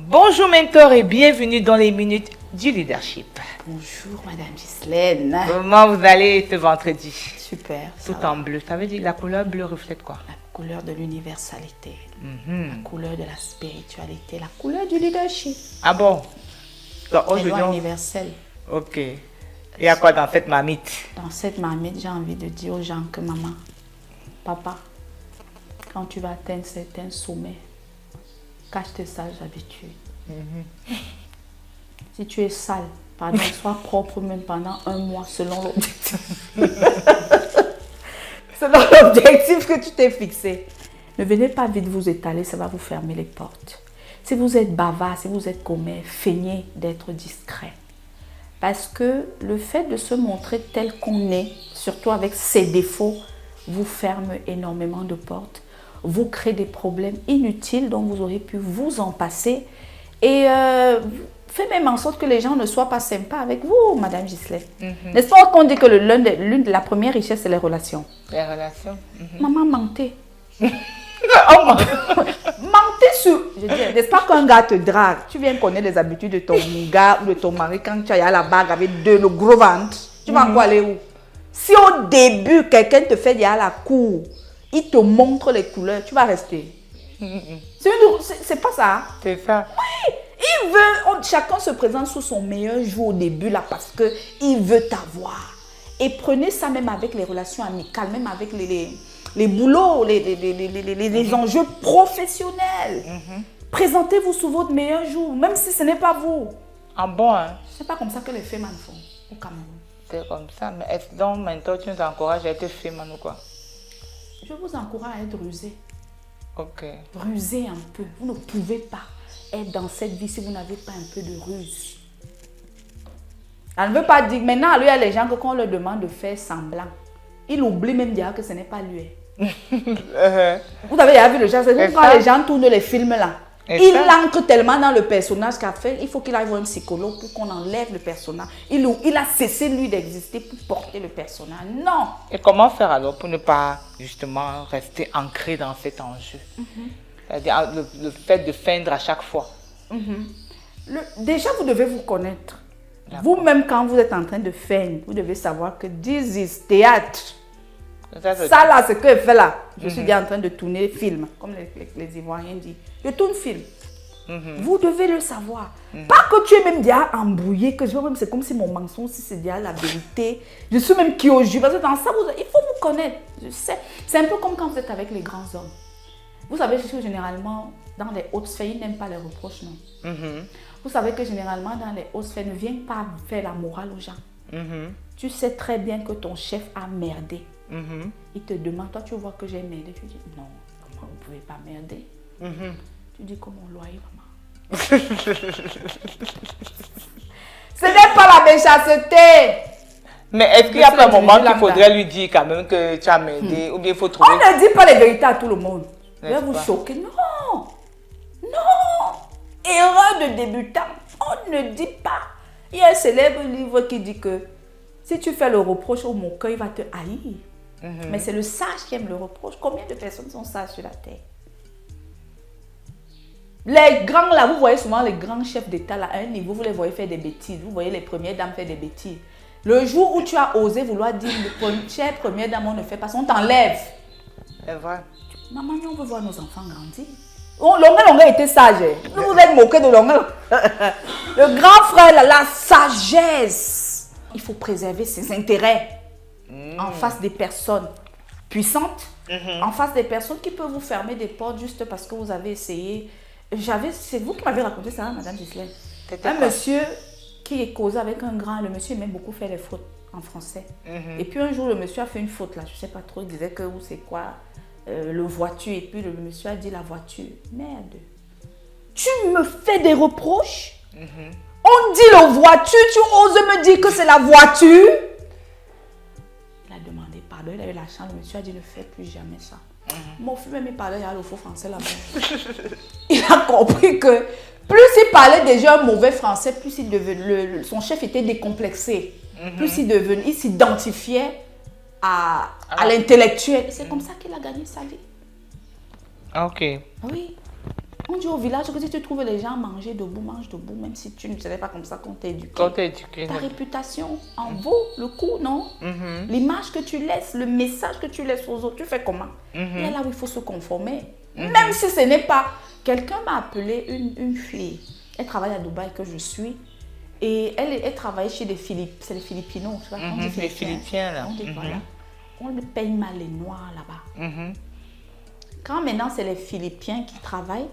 Bonjour mentor et bienvenue dans les minutes du leadership. Bonjour Madame Ghislaine. Comment vous allez ce vendredi? Super. Tout en bleu. Ça veut dire la couleur bleue reflète quoi? La couleur de l'universalité, la couleur de la spiritualité, la couleur du leadership. Ah bon? Les lois universelles. Ok. Il y a quoi dans cette marmite? Dans cette marmite, j'ai envie de dire aux gens que maman, papa, quand tu vas atteindre certains sommets, cache tes sales habitudes. Si tu es sale, pardon, sois propre même pendant un mois selon l'objectif. Selon l'objectif que tu t'es fixé. Ne venez pas vite vous étaler, ça va vous fermer les portes. Si vous êtes bavard, si vous êtes commère, feignez d'être discret. Parce que le fait de se montrer tel qu'on est, surtout avec ses défauts, vous ferme énormément de portes, vous crée des problèmes inutiles dont vous auriez pu vous en passer et fait même en sorte que les gens ne soient pas sympas avec vous, Madame Ghislaine. N'est-ce pas qu'on dit que l'une de la première richesse, c'est les relations? Les relations. Maman, mentez. Mentez sur... Je dis, n'est-ce pas qu'un gars te drague? Tu viens connaître les habitudes de ton gars ou de ton mari quand tu as la bague avec le gros ventre. Tu vas encore aller où? Si au début, quelqu'un te fait dire à la cour, il te montre les couleurs, tu vas rester. C'est pas ça. C'est ça. Oui, il veut... chacun se présente sous son meilleur jour au début là parce qu'il veut t'avoir. Et prenez ça même avec les relations amicales, même avec les boulots, les enjeux professionnels. Présentez-vous sous votre meilleur jour, même si ce n'est pas vous. Ah bon, hein? C'est pas comme ça que les femmes font au Cameroun. C'est comme ça, mais est-ce donc mentor, tu nous encourages à être féminin ou quoi? Je vous encourage à être rusé. Ok. Rusez un peu. Vous ne pouvez pas être dans cette vie si vous n'avez pas un peu de ruse. Elle ne veut pas dire... Maintenant, lui, il y a les gens que quand on leur demande de faire semblant, il oublie même de dire que ce n'est pas lui. Vous avez déjà vu le genre, c'est quand les gens tournent les films là. Il ancre tellement dans le personnage qu'a fait, il faut qu'il aille voir un psychologue pour qu'on enlève le personnage. Il a cessé lui d'exister pour porter le personnage. Non. Et comment faire alors pour ne pas justement rester ancré dans cet enjeu? C'est-à-dire le fait de feindre à chaque fois. Déjà, vous devez vous connaître. Vous-même, quand vous êtes en train de feindre, vous devez savoir que this is théâtre. Ça là, ce que je fais là, je suis bien en train de tourner film, comme les Ivoiriens disent. Je tourne film. Vous devez le savoir. Pas que tu es même déjà embrouillé, que c'est comme si mon mensonge, si c'est déjà la vérité. Je suis même qui au jus. Parce que dans ça, il faut vous connaître. Je sais. C'est un peu comme quand vous êtes avec les grands hommes. Vous savez que généralement, dans les hautes sphères, ils n'aiment pas les reproches, non. Vous savez que généralement, dans les hautes sphères, ne viens pas faire la morale aux gens. Tu sais très bien que ton chef a merdé. Il te demande, toi tu vois que j'ai merdé. Tu dis, non, comment vous ne pouvez pas merder? Tu dis, comment on loyer, maman? Ce n'est pas la méchanceté. Mais est-ce qu'il n'y a pas un moment qu'il faudrait lui dire quand même que tu as merdé? Ou bien il faut trouver... On ne dit pas les vérités à tout le monde. Je vais vous choquer. Non. Non. Erreur de débutant. On ne dit pas. Il y a un célèbre livre qui dit que si tu fais le reproche au moqueur, il va te haïr. Mais c'est le sage qui aime le reproche. Combien de personnes sont sages sur la terre? Les grands là, vous voyez souvent les grands chefs d'État là, à un niveau, vous les voyez faire des bêtises. Vous voyez les premières dames faire des bêtises. Le jour où tu as osé vouloir dire, chère première dame, on ne fait pas ça, on t'enlève. C'est vrai. Maman, on veut voir nos enfants grandir. Longa était sage. Vous vous êtes moqué de Longa. Le grand frère, là, la sagesse. Il faut préserver ses intérêts en face des personnes puissantes, en face des personnes qui peuvent vous fermer des portes juste parce que vous avez essayé. C'est vous qui m'avez raconté ça, Madame Ghislaine. Un monsieur qui est causé avec un grand, le monsieur aimait beaucoup faire des fautes en français. Et puis un jour, le monsieur a fait une faute là, je ne sais pas trop, il disait que ou c'est quoi, le voiture. Et puis le monsieur a dit la voiture. Merde. Tu me fais des reproches? On dit la voiture, tu oses me dire que c'est la voiture? Il a demandé pardon, il a eu la chance, le monsieur a dit ne fais plus jamais ça. Mon fils même il parlait, il y a le faux français là-bas. Il a compris que plus il parlait déjà un mauvais français, plus il devenait, son chef était décomplexé. Plus il s'identifiait à l'intellectuel. C'est comme ça qu'il a gagné sa vie. Ok. Oui. On dit au village que si tu trouves les gens manger debout, mange debout, même si tu ne savais pas comme ça qu'on t'a éduqué. Quand t'es éduqué. Ta réputation en vaut le coup, non? L'image que tu laisses, le message que tu laisses aux autres, tu fais comment? Et là où il faut se conformer. Même si ce n'est pas... Quelqu'un m'a appelé une fille. Elle travaille à Dubaï que je suis. Et elle travaille chez des Philippines. C'est les Philippinos. Tu vois, on dit Les Philippiens, là. On dit, voilà. On ne paye mal les Noirs là-bas. Quand maintenant c'est les Philippiens qui travaillent,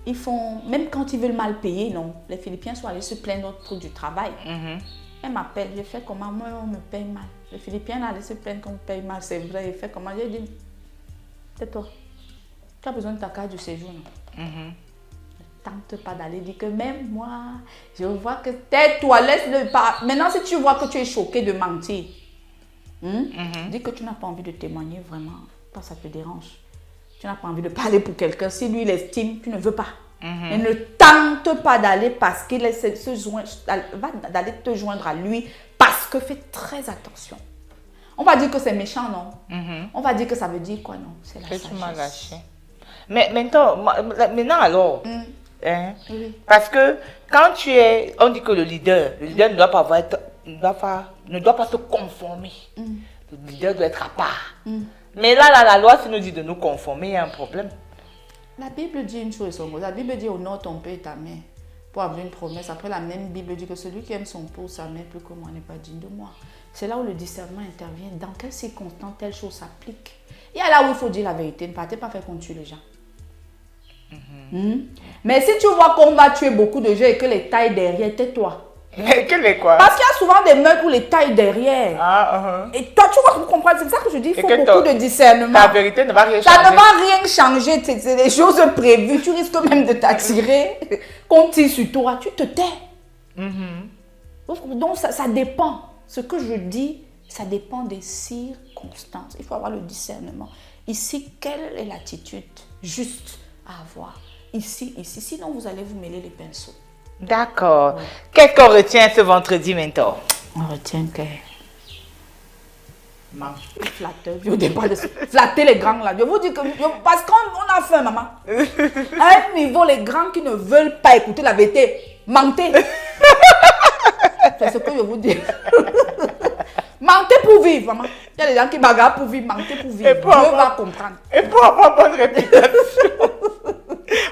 ils font, même quand ils veulent mal payer, non. Les Philippiens sont allés se plaindre pour du travail. Elle m'appelle, je fais comment? Moi, on me paye mal. Les Philippiens sont allés se plaindre qu'on me paye mal, c'est vrai. Il fait comment? J'ai dit, tais-toi. Tu as besoin de ta carte de séjour, non? Ne tente pas d'aller dire que même moi, je vois que tais-toi, laisse-le pas. Maintenant, si tu vois que tu es choqué de mentir, dis que tu n'as pas envie de témoigner vraiment, pas ça te dérange. Tu n'as pas envie de parler pour quelqu'un. Si lui, il estime, tu ne veux pas. Mais ne tente pas d'aller parce qu'il va d'aller te joindre à lui. Parce que fais très attention. On va dire que c'est méchant, non? On va dire que ça veut dire quoi, non? C'est la sagesse. Mais maintenant alors, oui. Parce que quand tu es, on dit que le leader ne doit pas ne doit pas se conformer. Le leader doit être à part. Mais là, la loi, si nous dit de nous conformer, il y a un problème. La Bible dit une chose, la Bible dit honore ton père et ta mère pour avoir une promesse. Après, la même Bible dit que celui qui aime son père ou sa mère plus que moi n'est pas digne de moi. C'est là où le discernement intervient. Dans quelles circonstances telle chose s'applique? Il y a là où il faut dire la vérité. Ne partez pas faire qu'on tue les gens. Mais si tu vois qu'on va tuer beaucoup de gens et que les tailles derrière, tais-toi. Quel est quoi? Parce qu'il y a souvent des meurtres où les tailles derrière. Et toi, tu vas comprendre. C'est ça que je dis. Il faut beaucoup de discernement. La vérité ne va rien changer. Ça ne va rien changer. C'est des choses prévues. Tu risques même de t'attirer. Qu'on tire sur toi, tu te tais. Donc, ça dépend. Ce que je dis, ça dépend des circonstances. Il faut avoir le discernement. Ici, quelle est l'attitude juste à avoir? Ici. Sinon, vous allez vous mêler les pinceaux. D'accord. Qu'est-ce qu'on retient ce vendredi, mentor? On retient que... Flatteur. Au départ de flatter les grands là. Je vous dis que... Parce qu'on a faim, maman. À un niveau, les grands qui ne veulent pas écouter la vérité, mentez. C'est ce que je vous dis. Mentez pour vivre, maman. Il y a des gens qui bagarrent pour vivre, mentez pour vivre. Dieu va comprendre. Et pour avoir bonne réputation.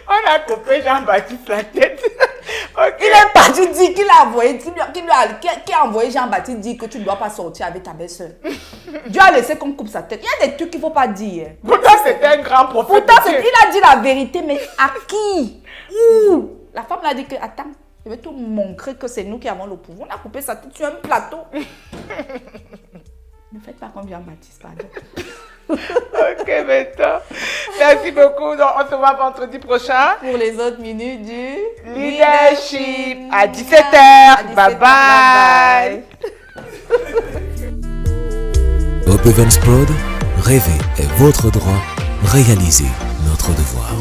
On a coupé Jean-Baptiste la tête. Il est parti dire qu'il a envoyé, qui a envoyé Jean-Baptiste dire que tu ne dois pas sortir avec ta belle-sœur. Dieu a laissé qu'on coupe sa tête. Il y a des trucs qu'il ne faut pas dire. Pourtant, c'était un grand prophète. Pourtant, il a dit la vérité, mais à qui? Où? La femme l'a dit que, attends, je vais te montrer que c'est nous qui avons le pouvoir. On a coupé sa tête sur un plateau. Ne faites pas comme Jean-Baptiste, pardon. Ok, maintenant. Merci beaucoup. Donc, on se voit vendredi prochain. Pour les autres minutes du leadership à 17h. Bye bye. Hope Events Prod, rêver est votre droit, réalisez notre devoir.